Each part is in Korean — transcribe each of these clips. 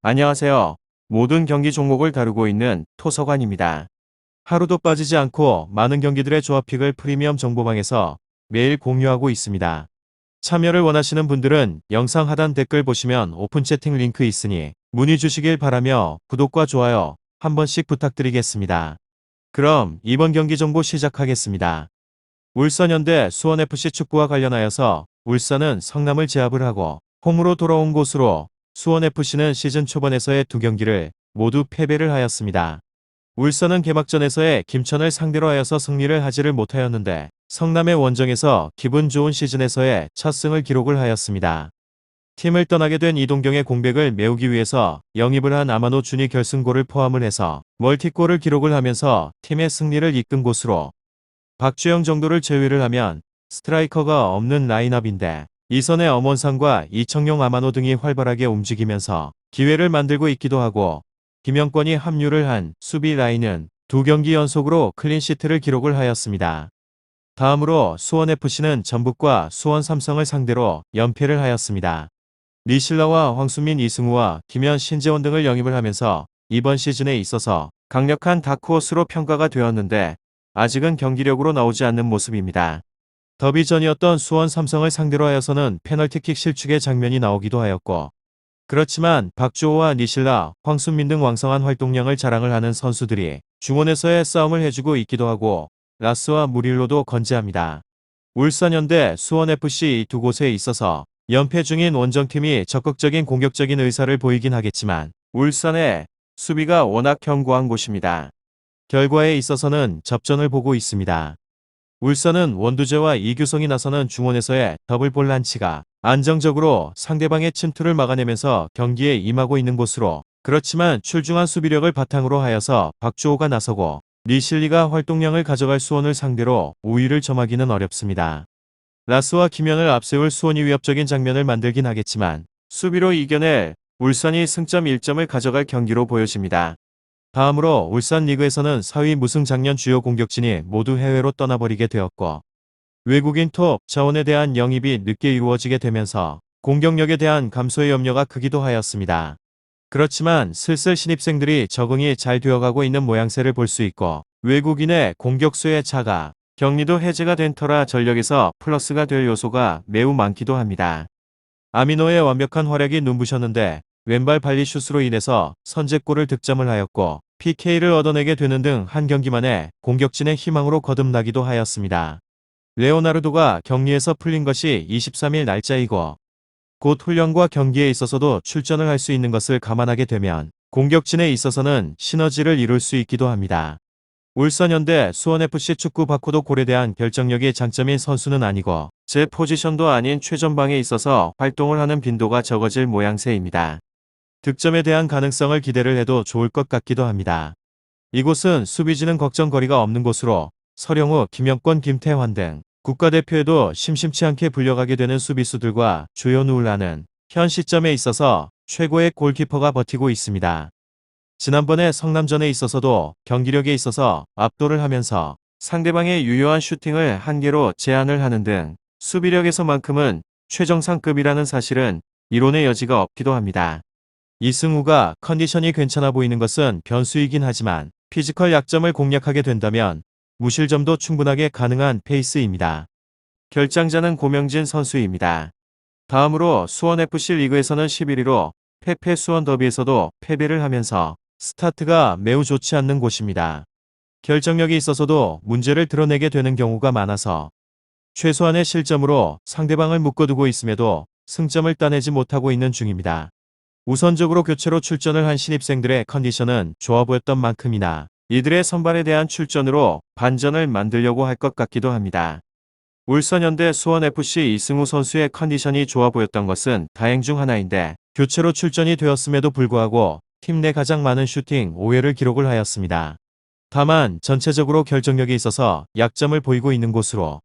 안녕하세요. 모든 경기 종목을 다루고 있는 토서관입니다. 하루도 빠지지 않고 많은 경기들의 조합픽을 프리미엄 정보방에서 매일 공유하고 있습니다. 참여를 원하시는 분들은 영상 하단 댓글 보시면 오픈 채팅 링크 있으니 문의 주시길 바라며 구독과 좋아요 한 번씩 부탁드리겠습니다. 그럼 이번 경기 정보 시작하겠습니다. 울산현대 수원FC 축구와 관련하여서 울산은 성남을 제압을 하고 홈으로 돌아온 곳으로 수원FC는 시즌 초반에서의 두 경기를 모두 패배를 하였습니다. 울산은 개막전에서의 김천을 상대로 하여서 승리를 하지를 못하였는데 성남의 원정에서 기분 좋은 시즌에서의 첫 승을 기록을 하였습니다. 팀을 떠나게 된 이동경의 공백을 메우기 위해서 영입을 한 아마노 준이 결승골을 포함을 해서 멀티골을 기록을 하면서 팀의 승리를 이끈 곳으로 박주영 정도를 제외를 하면 스트라이커가 없는 라인업인데 이선의 엄원상과 이청용 아마노 등이 활발하게 움직이면서 기회를 만들고 있기도 하고 김영권이 합류를 한 수비 라인은 두 경기 연속으로 클린시트를 기록을 하였습니다. 다음으로 수원FC는 전북과 수원 삼성을 상대로 연패를 하였습니다. 리실라와 황수민 이승우와 김현 신재원 등을 영입을 하면서 이번 시즌에 있어서 강력한 다크호스로 평가가 되었는데 아직은 경기력으로 나오지 않는 모습입니다. 더비전이었던 수원 삼성을 상대로 하여서는 페널티킥 실축의 장면이 나오기도 하였고 그렇지만 박주호와 니실라, 황순민 등 왕성한 활동량을 자랑을 하는 선수들이 중원에서의 싸움을 해주고 있기도 하고 라스와 무릴로도 건재합니다. 울산현대, 수원FC 이 두 곳에 있어서 연패 중인 원정팀이 적극적인 공격적인 의사를 보이긴 하겠지만 울산의 수비가 워낙 견고한 곳입니다. 결과에 있어서는 접전을 보고 있습니다. 울산은 원두재와 이규성이 나서는 중원에서의 더블 볼란치가 안정적으로 상대방의 침투를 막아내면서 경기에 임하고 있는 곳으로 그렇지만 출중한 수비력을 바탕으로 하여서 박주호가 나서고 리실리가 활동량을 가져갈 수원을 상대로 우위를 점하기는 어렵습니다. 라스와 김현을 앞세울 수원이 위협적인 장면을 만들긴 하겠지만 수비로 이겨낼 울산이 승점 1점을 가져갈 경기로 보여집니다. 다음으로 울산 리그에서는 4위 무승 작년 주요 공격진이 모두 해외로 떠나버리게 되었고 외국인 톱 자원에 대한 영입이 늦게 이루어지게 되면서 공격력에 대한 감소의 염려가 크기도 하였습니다. 그렇지만 슬슬 신입생들이 적응이 잘 되어가고 있는 모양새를 볼 수 있고 외국인의 공격수의 차가 격리도 해제가 된 터라 전력에서 플러스가 될 요소가 매우 많기도 합니다. 아미노의 완벽한 활약이 눈부셨는데 왼발 발리슛으로 인해서 선제골을 득점을 하였고 PK를 얻어내게 되는 등 한 경기만에 공격진의 희망으로 거듭나기도 하였습니다. 레오나르도가 격리에서 풀린 것이 23일 날짜이고 곧 훈련과 경기에 있어서도 출전을 할 수 있는 것을 감안하게 되면 공격진에 있어서는 시너지를 이룰 수 있기도 합니다. 울산현대, 수원FC 축구 바코도 골에 대한 결정력이 장점인 선수는 아니고 제 포지션도 아닌 최전방에 있어서 활동을 하는 빈도가 적어질 모양새입니다. 득점에 대한 가능성을 기대를 해도 좋을 것 같기도 합니다. 이곳은 수비진은 걱정거리가 없는 곳으로 서령우, 김영권, 김태환 등 국가대표에도 심심치 않게 불려가게 되는 수비수들과 조현우라는 현 시점에 있어서 최고의 골키퍼가 버티고 있습니다. 지난번에 성남전에 있어서도 경기력에 있어서 압도를 하면서 상대방의 유효한 슈팅을 한 개로 제한을 하는 등 수비력에서만큼은 최정상급이라는 사실은 이론의 여지가 없기도 합니다. 이승우가 컨디션이 괜찮아 보이는 것은 변수이긴 하지만 피지컬 약점을 공략하게 된다면 무실점도 충분하게 가능한 페이스입니다. 결장자는 고명진 선수입니다. 다음으로 수원FC 리그에서는 11위로 패패 수원 더비에서도 패배를 하면서 스타트가 매우 좋지 않는 곳입니다. 결정력이 있어서도 문제를 드러내게 되는 경우가 많아서 최소한의 실점으로 상대방을 묶어두고 있음에도 승점을 따내지 못하고 있는 중입니다. 우선적으로 교체로 출전을 한 신입생들의 컨디션은 좋아 보였던 만큼이나 이들의 선발에 대한 출전으로 반전을 만들려고 할 것 같기도 합니다. 울산현대 수원FC 이승우 선수의 컨디션이 좋아 보였던 것은 다행 중 하나인데 교체로 출전이 되었음에도 불구하고 팀 내 가장 많은 슈팅 5회를 기록을 하였습니다. 다만 전체적으로 결정력이 있어서 약점을 보이고 있는 곳으로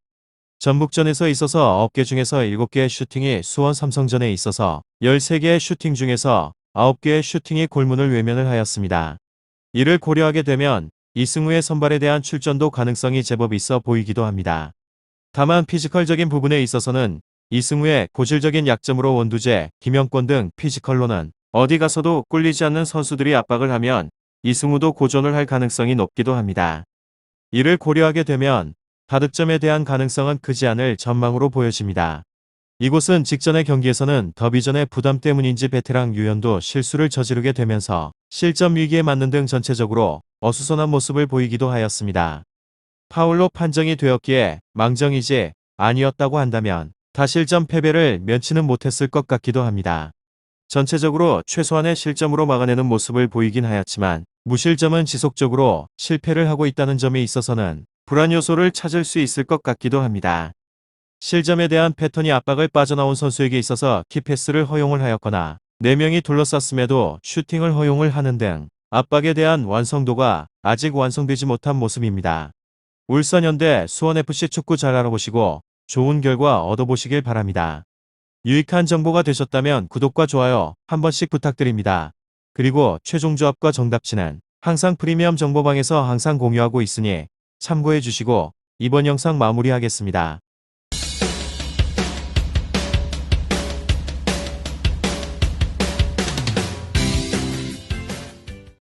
전북전에서 있어서 9개 중에서 7개의 슈팅이 수원 삼성전에 있어서 13개의 슈팅 중에서 9개의 슈팅이 골문을 외면을 하였습니다. 이를 고려하게 되면 이승우의 선발에 대한 출전도 가능성이 제법 있어 보이기도 합니다. 다만 피지컬적인 부분에 있어서는 이승우의 고질적인 약점으로 원두재, 김영권 등 피지컬로는 어디 가서도 꿀리지 않는 선수들이 압박을 하면 이승우도 고전을 할 가능성이 높기도 합니다. 이를 고려하게 되면 다득점에 대한 가능성은 크지 않을 전망으로 보여집니다. 이곳은 직전의 경기에서는 더비전의 부담 때문인지 베테랑 유현도 실수를 저지르게 되면서 실점 위기에 맞는 등 전체적으로 어수선한 모습을 보이기도 하였습니다. 파울로 판정이 되었기에 망정이지 아니었다고 한다면 다실점 패배를 면치는 못했을 것 같기도 합니다. 전체적으로 최소한의 실점으로 막아내는 모습을 보이긴 하였지만 무실점은 지속적으로 실패를 하고 있다는 점에 있어서는 불안 요소를 찾을 수 있을 것 같기도 합니다. 실점에 대한 패턴이 압박을 빠져나온 선수에게 있어서 키패스를 허용을 하였거나 4명이 둘러쌌음에도 슈팅을 허용을 하는 등 압박에 대한 완성도가 아직 완성되지 못한 모습입니다. 울산현대 수원FC 축구 잘 알아보시고 좋은 결과 얻어보시길 바랍니다. 유익한 정보가 되셨다면 구독과 좋아요 한 번씩 부탁드립니다. 그리고 최종 조합과 정답치는 항상 프리미엄 정보방에서 항상 공유하고 있으니 참고해 주시고 이번 영상 마무리하겠습니다.